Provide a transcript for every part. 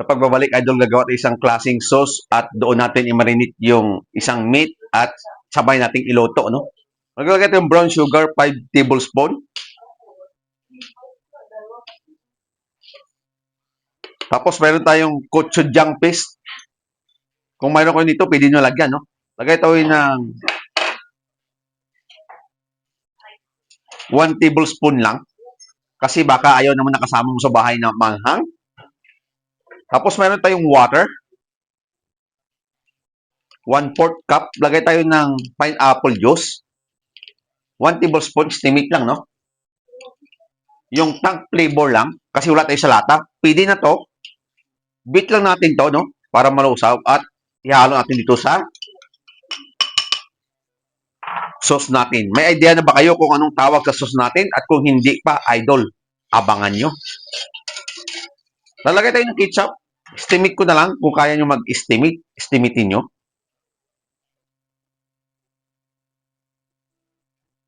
Sa pagbabalik, idol, gagawa tayo isang klaseng sauce at doon natin i-marinate yung isang meat at sabay nating iloto, no? Maglalagay tayo yung brown sugar, 5 tablespoon. Tapos meron tayong gochujang paste. Kung mayroon kayo nito, pwede nyo lagyan, no? Lagay tayo ng 1 tablespoon lang. Kasi baka ayaw naman nakasama mo sa bahay na manghang. Tapos meron tayong water. 1/4 cup. Lagay tayo ng pineapple juice. 1 tablespoon. Stimik lang, no? Yung tank flavor lang. Kasi wala tayo sa lata. Pwede na to. Beat lang natin to, no? Para malusaw. At ihalo natin dito sa sauce natin. May idea na ba kayo kung anong tawag sa sauce natin? At kung hindi pa, idol, abangan nyo. Lalagay tayo ng ketchup. Estimate ko na lang kung kaya nyo mag-estimate. Estimatein nyo.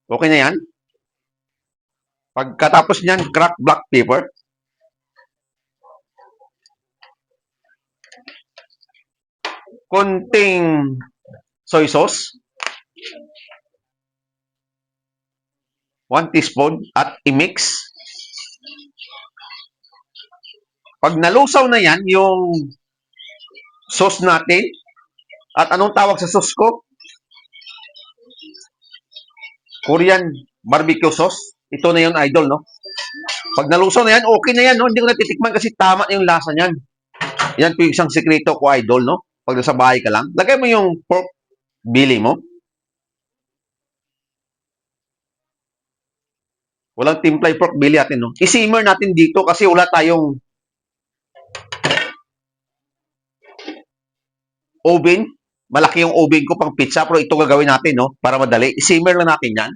Okay na yan. Pagkatapos nyan, crack black pepper. Konting soy sauce. 1 teaspoon at i-mix. Pag nalusaw na yan, yung sauce natin, at anong tawag sa sauce ko? Korean barbecue sauce. Ito na yung idol, no? Pag nalusaw na yan, okay na yan, no? Hindi ko natitikman kasi tama yung lasa niyan. Yan po yung isang sekreto ko, idol, no? Pag nasa bahay ka lang, lagay mo yung pork belly mo. Walang timplay pork belly natin, no? I-simmer natin dito kasi wala tayong oven. Malaki yung oven ko pang pizza, pero ito gagawin natin, no? Para madali. I-simmer lang natin yan.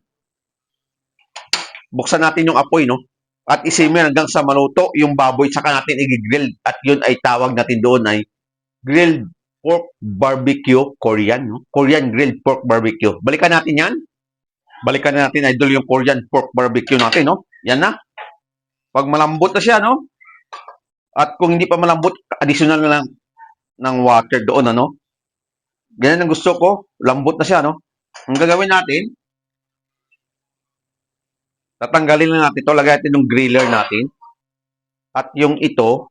Buksan natin yung apoy, no? At i-simmer hanggang sa maluto yung baboy, saka natin i-grill. At yun ay tawag natin doon ay grilled pork barbecue Korean, no? Korean grilled pork barbecue. Balikan natin yan. Balikan natin, idol, yung Korean pork barbecue natin, no? Yan na. Pag malambot na siya, no? At kung hindi pa malambot, additional na lang ng water doon, ano? Ganyan ang gusto ko. Lambot na siya, no? Ang gagawin natin, tatanggalin lang natin ito. Lagay natin yung griller natin. At yung ito,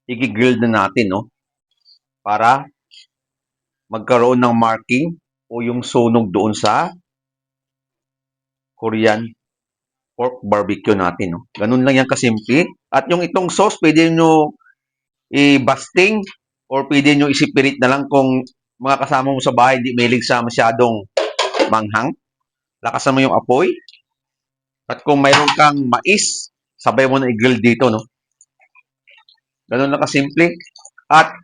i-grill na natin, no? Para magkaroon ng marking o yung sunog doon sa Korean pork barbecue natin, no? Ganun lang yan kasimple. At yung itong sauce, pwede nyo i-basting or pwede nyo isipirit na lang kung mga kasama mo sa bahay hindi mahilig sa masyadong manghang. Lakasan mo yung apoy. At kung mayroon kang mais, sabay mo na i-grill dito, no? Ganun lang kasimple. At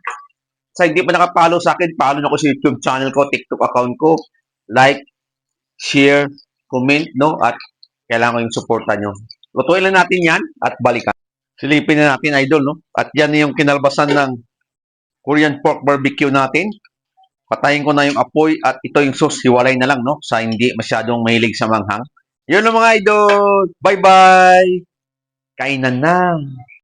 sa hindi pa nakapalo sa akin, follow na ko sa YouTube channel ko, TikTok account ko. Like, share, comment, no? At kailangan ko yung supportan nyo. Lutuin lang natin yan at balikan. Silipin na natin, idol, no? At yan yung kinalbasan ng Korean pork barbecue natin. Patayin ko na yung apoy at ito yung sauce, hiwalay na lang, no? Sa hindi masyadong mahilig sa manghang. Yun lang mga idol. Bye-bye. Kainan na.